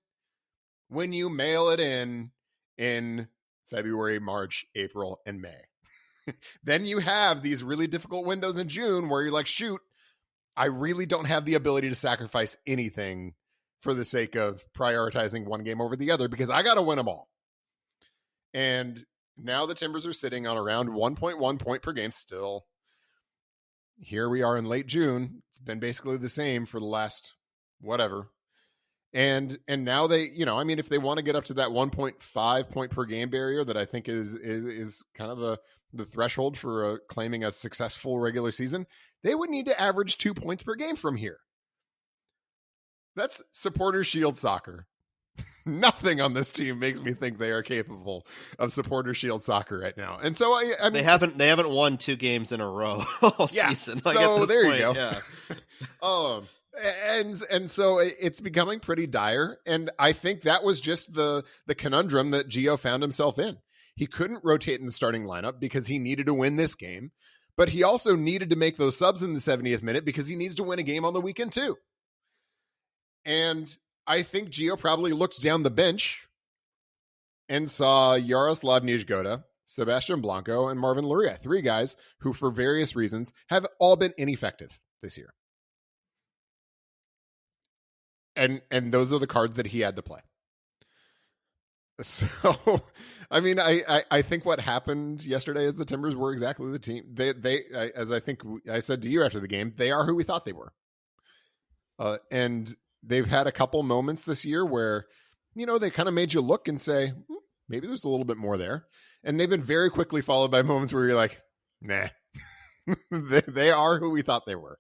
when you mail it in February, March, April, and May. Then you have these really difficult windows in June where you're like, shoot, I really don't have the ability to sacrifice anything for the sake of prioritizing one game over the other, because I got to win them all. And now the Timbers are sitting on around 1.1 point per game still. Here we are in late June. It's been basically the same for the last whatever. And now they, if they want to get up to that 1.5 point per game barrier that I think is kind of the threshold for claiming a successful regular season, they would need to average 2 points per game from here. That's Supporters Shield soccer. Nothing on this team makes me think they are capable of Supporters Shield soccer right now. And so I mean, they haven't won 2 games in a row all season. Like, so there you go. Yeah. And so it's becoming pretty dire. And I think that was just the conundrum that Gio found himself in. He couldn't rotate in the starting lineup because he needed to win this game, but he also needed to make those subs in the 70th minute because he needs to win a game on the weekend too. And I think Gio probably looked down the bench and saw Jaroslav Nijgoda, Sebastian Blanco, and Marvin Luria, 3 guys who, for various reasons, have all been ineffective this year. And those are the cards that he had to play. So, I mean, I think what happened yesterday is the Timbers were exactly the team. They as I think I said to you after the game, they are who we thought they were. And they've had a couple moments this year where, they kind of made you look and say, maybe there's a little bit more there. And they've been very quickly followed by moments where you're like, nah, they are who we thought they were.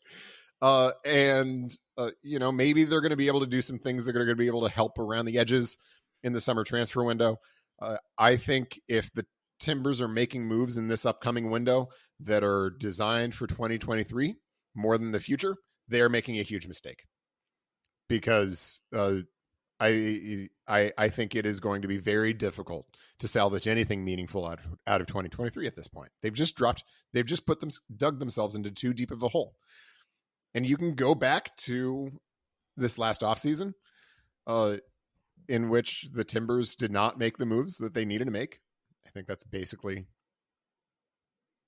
Maybe they're going to be able to do some things that are going to be able to help around the edges in the summer transfer window. I think if the Timbers are making moves in this upcoming window that are designed for 2023 more than the future, they are making a huge mistake. Because I think it is going to be very difficult to salvage anything meaningful out of 2023 at this point. They've just dug themselves into too deep of a hole. And you can go back to this last offseason in which the Timbers did not make the moves that they needed to make. I think that's basically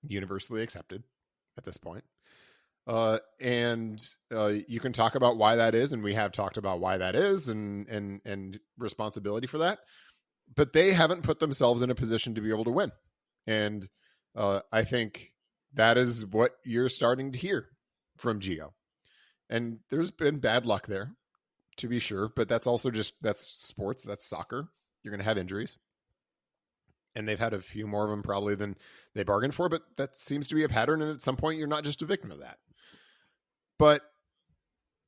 universally accepted at this point. You can talk about why that is, and we have talked about why that is and responsibility for that, but they haven't put themselves in a position to be able to win. And I think that is what you're starting to hear from Gio. And there's been bad luck there, to be sure, but that's also that's sports, that's soccer. You're going to have injuries. And they've had a few more of them probably than they bargained for, but that seems to be a pattern. And at some point, you're not just a victim of that. But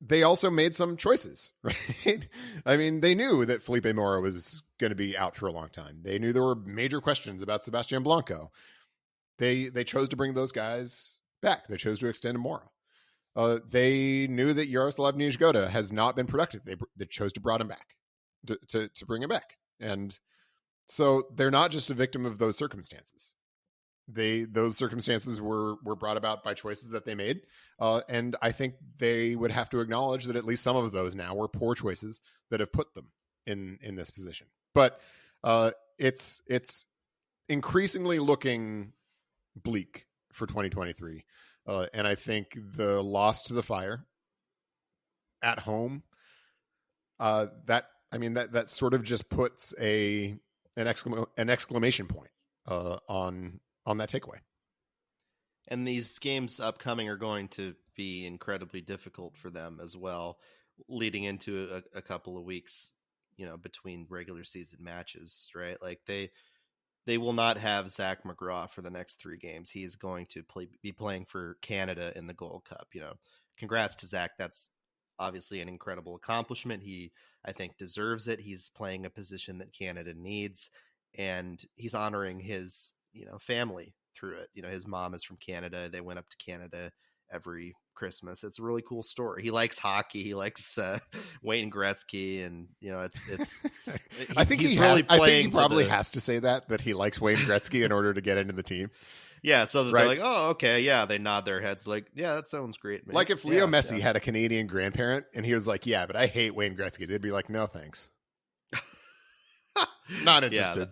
they also made some choices, right? I mean, they knew that Felipe Mora was going to be out for a long time. They knew there were major questions about Sebastian Blanco. They chose to bring those guys back. They chose to extend Mora. They knew that Jaroslav Nijgoda has not been productive. They chose to bring him back. to bring him back. And so they're not just a victim of those circumstances. Those circumstances were brought about by choices that they made. And I think they would have to acknowledge that at least some of those now were poor choices that have put them in this position. But it's increasingly looking bleak for 2023. And I think the loss to the Fire at home, that sort of just puts an exclamation point on that takeaway. And these games upcoming are going to be incredibly difficult for them as well, leading into a couple of weeks, between regular season matches, right? Like they will not have Zach McGraw for the next 3 games. He's going to be playing for Canada in the Gold Cup. Congrats to Zach. That's obviously an incredible accomplishment. He, I think, deserves it. He's playing a position that Canada needs, and he's honoring his family through it. His mom is from Canada. They went up to Canada every Christmas. It's a really cool story. He likes hockey. He likes Wayne Gretzky, and it's. I think he probably has to say that he likes Wayne Gretzky in order to get into the team. Yeah, so that they're like, oh, okay, yeah. They nod their heads like, yeah, that sounds great, man. Like if Leo Messi had a Canadian grandparent and he was like, yeah, but I hate Wayne Gretzky, they'd be like, no, thanks. Not interested.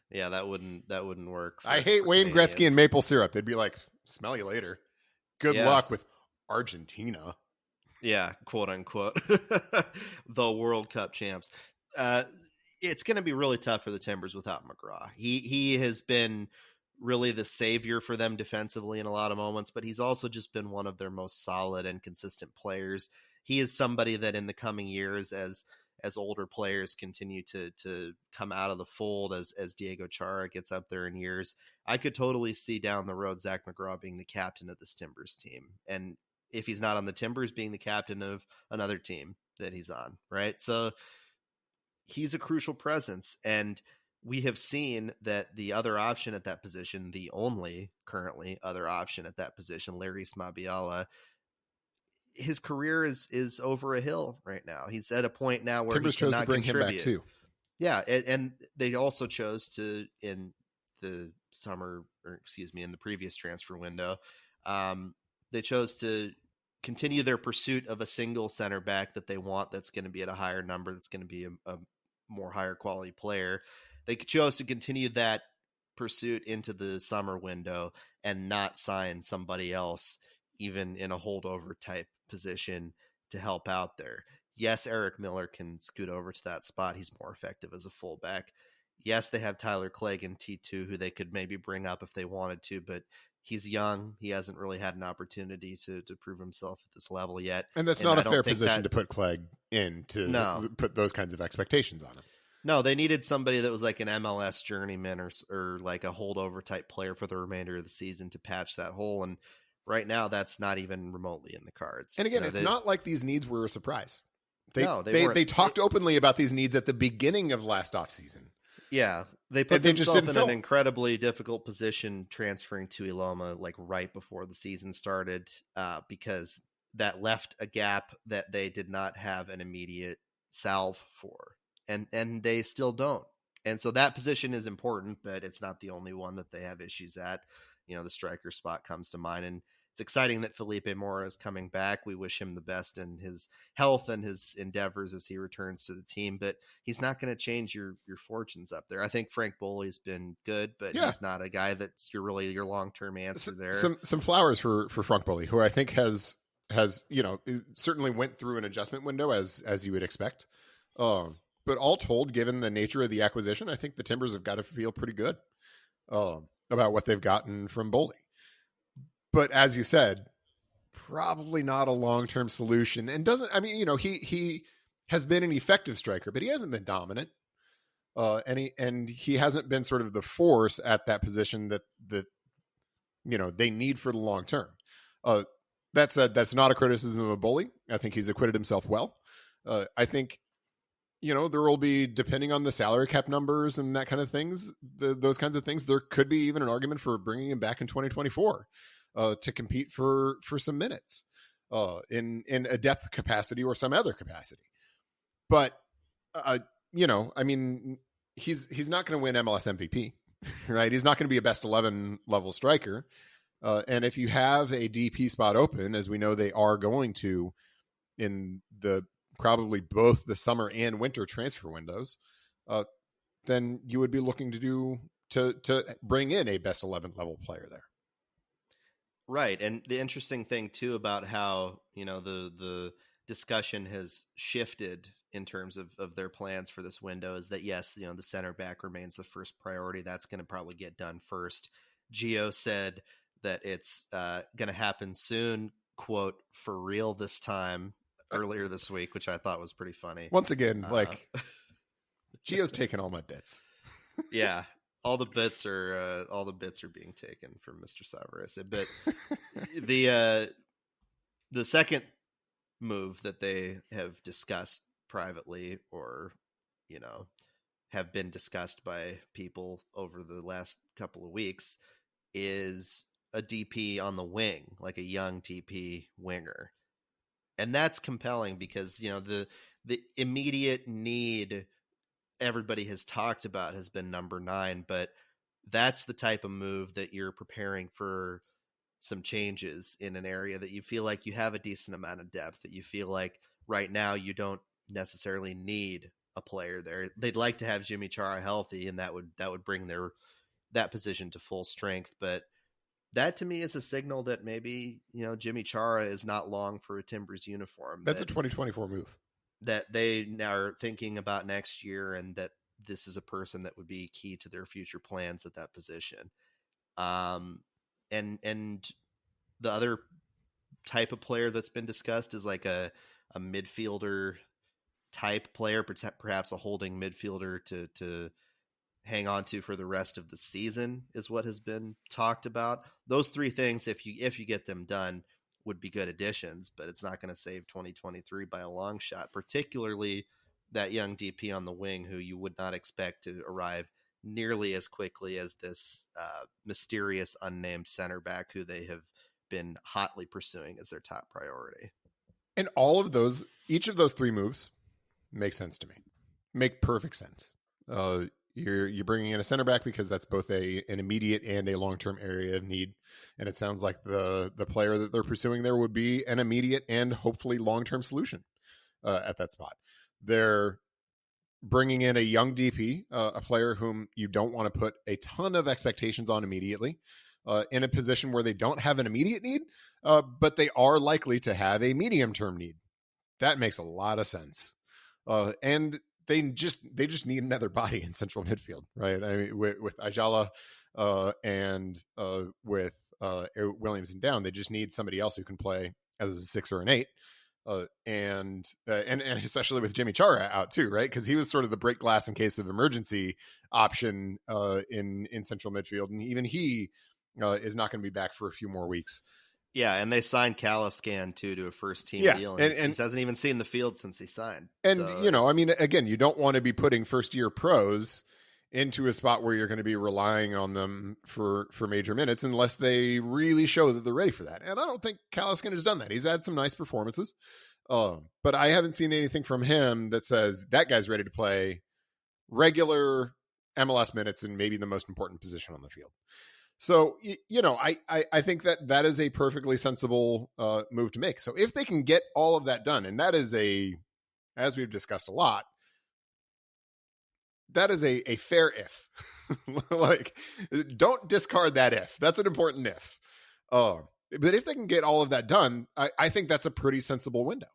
Yeah, that wouldn't work. I hate Wayne Gretzky and maple syrup. They'd be like, smell you later. Good luck with Argentina. Yeah, quote unquote. The World Cup champs. It's going to be really tough for the Timbers without McGraw. He has been really the savior for them defensively in a lot of moments, but he's also just been one of their most solid and consistent players. He is somebody that in the coming years, as older players continue to come out of the fold, as Diego Chara gets up there in years, I could totally see down the road Zach McGraw being the captain of this Timbers team. And if he's not on the Timbers, being the captain of another team that he's on, right? So he's a crucial presence. And we have seen that the other option at that position, the only currently other option at that position, Larry Smabiala, his career is over a hill right now. He's at a point now where Timbers chose to bring him back too. Yeah, and they also chose to, in the previous transfer window, they chose to continue their pursuit of a single center back that they want, that's going to be at a higher number, that's going to be a more higher quality player. They chose to continue that pursuit into the summer window and not sign somebody else, even in a holdover type position, to help out there. Yes, Eric Miller can scoot over to that spot. He's more effective as a fullback. Yes, they have Tyler Clegg in T2, who they could maybe bring up if they wanted to, but he's young. He hasn't really had an opportunity to prove himself at this level yet. And that's not a fair position to put Clegg in, to put those kinds of expectations on him. No, they needed somebody that was like an MLS journeyman or like a holdover type player for the remainder of the season to patch that hole. And right now, that's not even remotely in the cards. And again, it's not like these needs were a surprise. They talked openly about these needs at the beginning of last offseason. Yeah, they put themselves in an incredibly difficult position transferring to Iloma like right before the season started, because that left a gap that they did not have an immediate salve for. And they still don't. And so that position is important, but it's not the only one that they have issues at. The striker spot comes to mind. And it's exciting that Felipe Mora is coming back. We wish him the best in his health and his endeavors as he returns to the team. But he's not going to change your fortunes up there. I think Frank Boley's been good, but he's not a guy that's your long-term answer there. Some flowers for Frank Boley, who I think has certainly went through an adjustment window as you would expect. But all told, given the nature of the acquisition, I think the Timbers have got to feel pretty good about what they've gotten from Boley. But as you said, probably not a long-term solution. And he has been an effective striker, but he hasn't been dominant. And he hasn't been sort of the force at that position that they need for the long term. That said, that's not a criticism of Boley. I think he's acquitted himself well. I think, there will be, depending on the salary cap numbers and that kind of things, those kinds of things, there could be even an argument for bringing him back in 2024 to compete for some minutes in a depth capacity or some other capacity. But I mean, he's not going to win MLS MVP, right? He's not going to be a best 11 level striker. And if you have a DP spot open, as we know they are going to in the probably both the summer and winter transfer windows, then you would be looking to bring in a best 11 level player there. Right. And the interesting thing too about how, the discussion has shifted in terms of their plans for this window is that, yes, the center back remains the first priority. That's going to probably get done first. Gio said that it's going to happen soon, quote, for real this time, earlier this week, which I thought was pretty funny. Once again, Gio's taking all my bits. Yeah. All the bits are being taken from Mr. Savarese. But the second move that they have discussed privately, or have been discussed by people over the last couple of weeks, is a DP on the wing, like a young DP winger. And that's compelling because the immediate need everybody has talked about has been number 9, but that's the type of move that you're preparing for some changes in an area that you feel like you have a decent amount of depth, that you feel like right now you don't necessarily need a player there. They'd like to have Jimmy Chara healthy, and that would bring that position to full strength. But that to me is a signal that maybe, Jimmy Chara is not long for a Timbers uniform. That's a 2024 move. That they now are thinking about next year, and that this is a person that would be key to their future plans at that position. And the other type of player that's been discussed is like a midfielder type player, perhaps a holding midfielder to hang on to for the rest of the season, is what has been talked about. Those three things, if you get them done, would be good additions, but it's not going to save 2023 by a long shot, particularly that young DP on the wing who you would not expect to arrive nearly as quickly as this mysterious unnamed center back who they have been hotly pursuing as their top priority. And each of those three moves make sense to me. Make perfect sense. You're bringing in a center back because that's both an immediate and a long-term area of need. And it sounds like the player that they're pursuing there would be an immediate and hopefully long-term solution at that spot. They're bringing in a young DP, a player whom you don't want to put a ton of expectations on immediately, in a position where they don't have an immediate need, but they are likely to have a medium-term need. That makes a lot of sense. And they just need another body in central midfield, right? I mean, with Ayala and with Williams and Down, they just need somebody else who can play as a 6 or an 8. And especially with Jimmy Chara out too, right? Because he was sort of the break glass in case of emergency option in central midfield, and even he is not going to be back for a few more weeks. Yeah, and they signed Caliscan too to a first team deal, and he hasn't even seen the field since he signed. And so I mean, again, you don't want to be putting first year pros into a spot where you're going to be relying on them for major minutes unless they really show that they're ready for that. And I don't think Caliscan has done that. He's had some nice performances, but I haven't seen anything from him that says that guy's ready to play regular MLS minutes in maybe the most important position on the field. So, I think that is a perfectly sensible move to make. So if they can get all of that done, and that is as we've discussed a lot, that is a fair if. Like, don't discard that if. That's an important if. But if they can get all of that done, I think that's a pretty sensible window.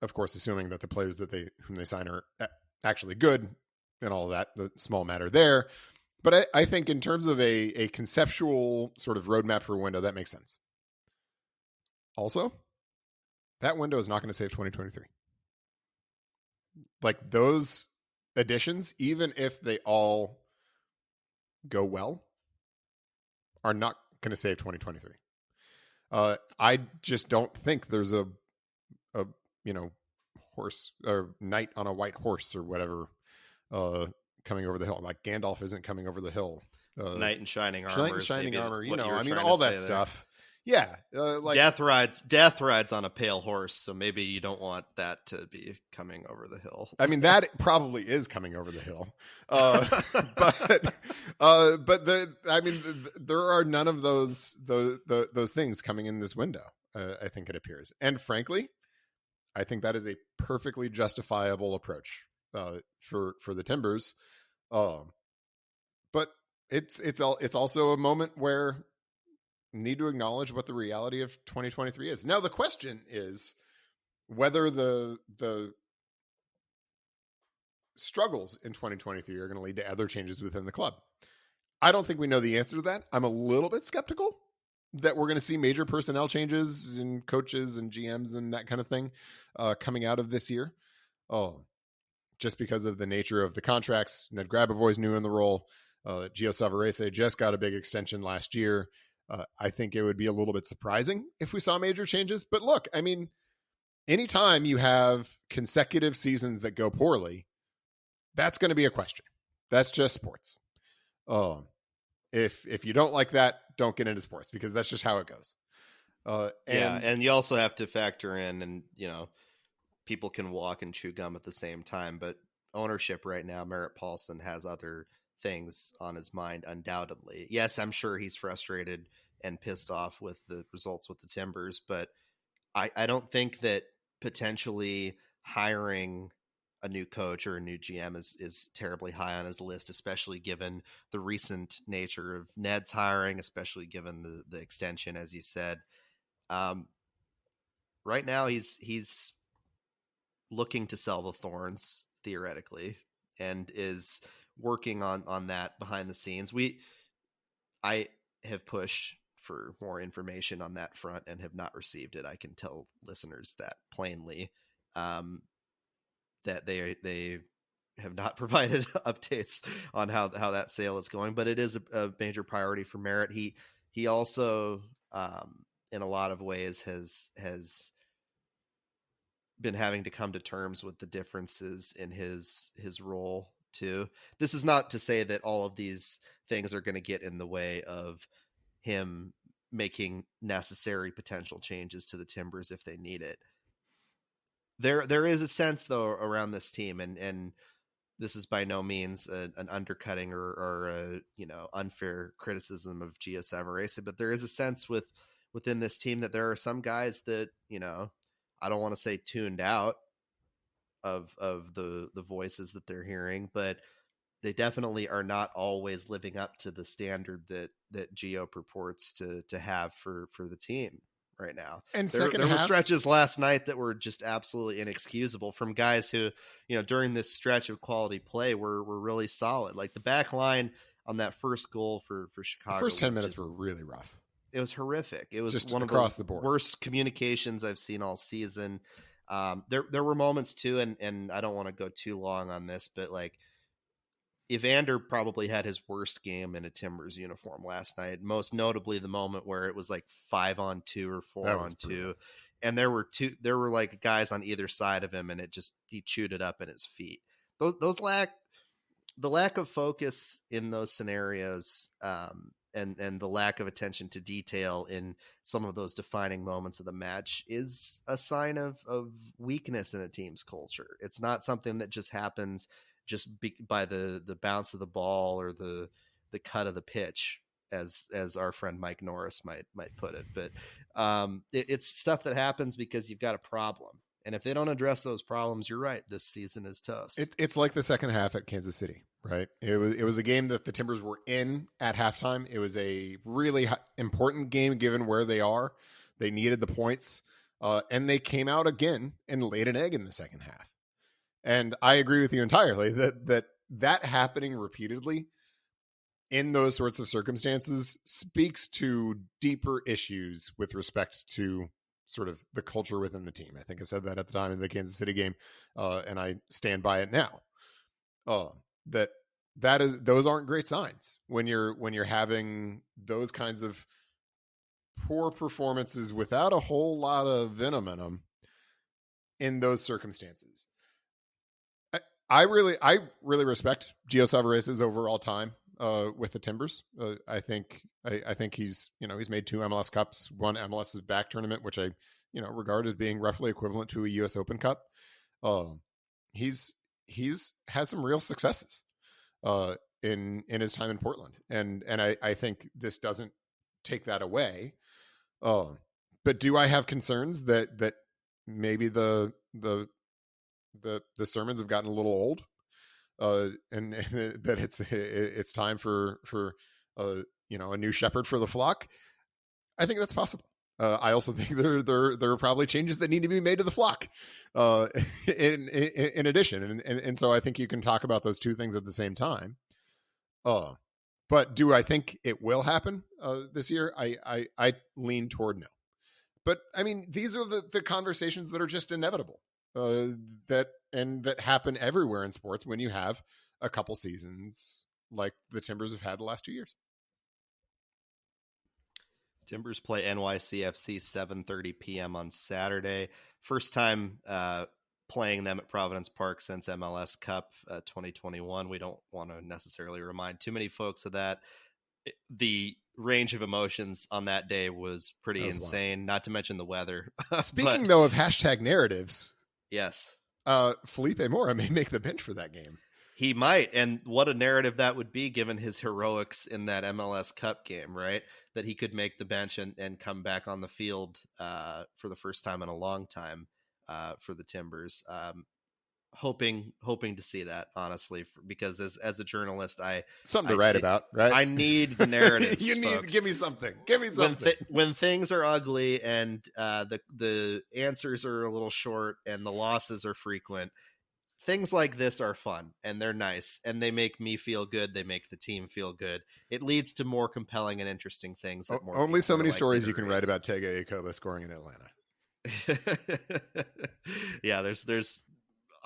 Of course, assuming that the players whom they sign are actually good and all of that, the small matter there. But I think in terms of a conceptual sort of roadmap for a window, that makes sense. Also, that window is not going to save 2023. Like, those additions, even if they all go well, are not going to save 2023. I just don't think there's a horse or knight on a white horse or whatever coming over the hill. Like, Gandalf isn't coming over the hill. Knight in shining armor. Knight in shining armor. I mean, all that stuff. Yeah, death rides on a pale horse. So maybe you don't want that to be coming over the hill. I mean, that probably is coming over the hill, but there are none of those things coming in this window. I think it appears, and frankly, I think that is a perfectly justifiable approach for the Timbers. But it's also a moment where need to acknowledge what the reality of 2023 is. Now, the question is whether the struggles in 2023 are going to lead to other changes within the club. I don't think we know the answer to that. I'm a little bit skeptical that we're going to see major personnel changes in coaches and GMs and that kind of thing coming out of this year. Just because of the nature of the contracts. Ned Grabovoy's new in the role. Gio Savarese just got a big extension last year. I think it would be a little bit surprising if we saw major changes. But look, I mean, anytime you have consecutive seasons that go poorly, that's going to be a question. That's just sports. If you don't like that, don't get into sports because that's just how it goes. And you also have to factor in, and people can walk and chew gum at the same time, but ownership right now, Merritt Paulson has other things on his mind, undoubtedly. Yes, I'm sure he's frustrated and pissed off with the results with the Timbers, but I don't think that potentially hiring a new coach or a new GM is terribly high on his list, especially given the recent nature of Ned's hiring, especially given the extension, as you said. Right now he's looking to sell the Thorns, theoretically, and is working on that behind the scenes. I have pushed for more information on that front and have not received it. I can tell listeners that plainly, that they have not provided updates on how that sale is going, but it is a major priority for Merritt. He also, in a lot of ways has been having to come to terms with the differences in his role too. This is not to say that all of these things are going to get in the way of him making necessary potential changes to the Timbers if they need it. There is a sense though around this team, and this is by no means an undercutting or a, unfair criticism of Gio Savarese, but there is a sense within this team that there are some guys that, I don't want to say tuned out of the voices that they're hearing, but they definitely are not always living up to the standard that Gio purports to have for the team right now. And there were stretches last night that were just absolutely inexcusable from guys who, during this stretch of quality play were really solid. Like the back line on that first goal for Chicago. The first 10 minutes were really rough. It was horrific. It was just one across of the board worst communications I've seen all season. There were moments too, and I don't want to go too long on this, but like Evander probably had his worst game in a Timbers uniform last night. Most notably the moment where it was like 5-on-2 or 4-on-2, and there were like guys on either side of him, and he chewed it up in his feet. The lack of focus in those scenarios, and the lack of attention to detail in some of those defining moments of the match is a sign of weakness in a team's culture. It's not something that just happens by the bounce of the ball or the cut of the pitch, as our friend Mike Norris might put it. But it's stuff that happens because you've got a problem. And if they don't address those problems, you're right, this season is toast. It's like the second half at Kansas City, right? It was a game that the Timbers were in at halftime. It was a really important game given where they are. They needed the points, and they came out again and laid an egg in the second half. And I agree with you entirely that happening repeatedly in those sorts of circumstances speaks to deeper issues with respect to sort of the culture within the team. I think I said that at the time of the Kansas City game, and I stand by it now. Those aren't great signs when you're having those kinds of poor performances without a whole lot of venom in them in those circumstances. I really respect Gio Savarese's overall time with the Timbers. I think he's made 2 MLS Cups, one MLS's back tournament, which I regard as being roughly equivalent to a US Open Cup. He's had some real successes in his time in Portland, and I think this doesn't take that away. But do I have concerns that maybe the sermons have gotten a little old, and that it's time for a new shepherd for the flock? I think that's possible. I also think there are probably changes that need to be made to the flock in addition. And so I think you can talk about those two things at the same time. But do I think it will happen this year? I lean toward no. But I mean, these are the conversations that are just inevitable, that happen everywhere in sports when you have a couple seasons like the Timbers have had the last 2 years. Timbers play NYCFC 7:30 p.m. on Saturday. First time playing them at Providence Park since MLS Cup 2021. We don't want to necessarily remind too many folks of that. The range of emotions on that day was pretty insane, wild. Not to mention the weather. Speaking though of hashtag narratives. Yes. Felipe Mora may make the bench for that game. He might, and what a narrative that would be given his heroics in that MLS Cup game, right? That he could make the bench and come back on the field for the first time in a long time for the Timbers. Hoping to see that, honestly, because as a journalist, something to write about, right? I need the narratives. Give me something. When things are ugly and the answers are a little short and the losses are frequent, things like this are fun and they're nice and they make me feel good. They make the team feel good. It leads to more compelling and interesting things. That more only so many stories you can write about Tega Ikoba scoring in Atlanta. Yeah, there's.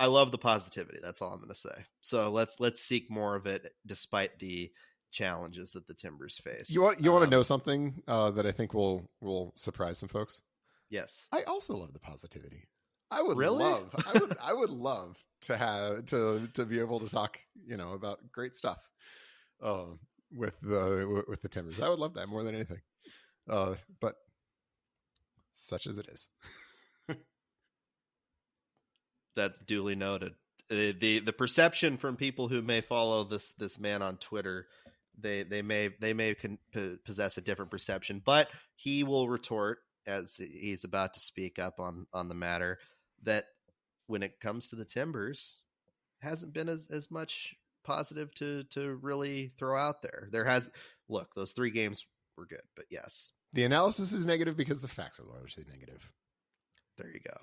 I love the positivity. That's all I'm going to say. So let's seek more of it, despite the challenges that the Timbers face. You want to know something that I think will surprise some folks? Yes, I also love the positivity. I would love to have to be able to talk, about great stuff with the Timbers. I would love that more than anything. But such as it is. That's duly noted. The perception from people who may follow this man on Twitter, they may possess a different perception, but he will retort, as he's about to speak up on the matter, that when it comes to the Timbers, hasn't been as much positive to really throw out there. Look, those 3 games were good, but yes. The analysis is negative because the facts are largely negative. There you go.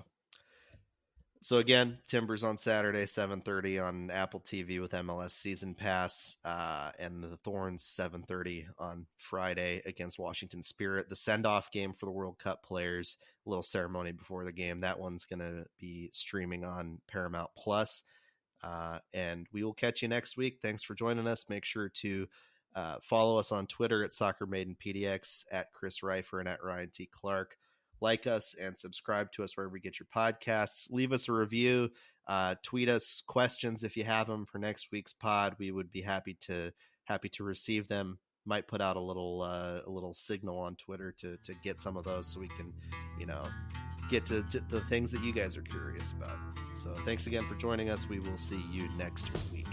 So again, Timbers on Saturday, 7:30 on Apple TV with MLS Season Pass, and the Thorns 7:30 on Friday against Washington Spirit. The send-off game for the World Cup players, a little ceremony before the game. That one's going to be streaming on Paramount Plus. And we will catch you next week. Thanks for joining us. Make sure to follow us on Twitter at SoccerMaidenPDX, at Chris Rifer, and at Ryan T. Clarke. Like us and subscribe to us wherever we get your podcasts. Leave us a review. Tweet us questions if you have them for next week's pod. We would be happy to receive them. Might put out a little signal on Twitter to get some of those so we can, get to the things that you guys are curious about. So thanks again for joining us. We will see you next week.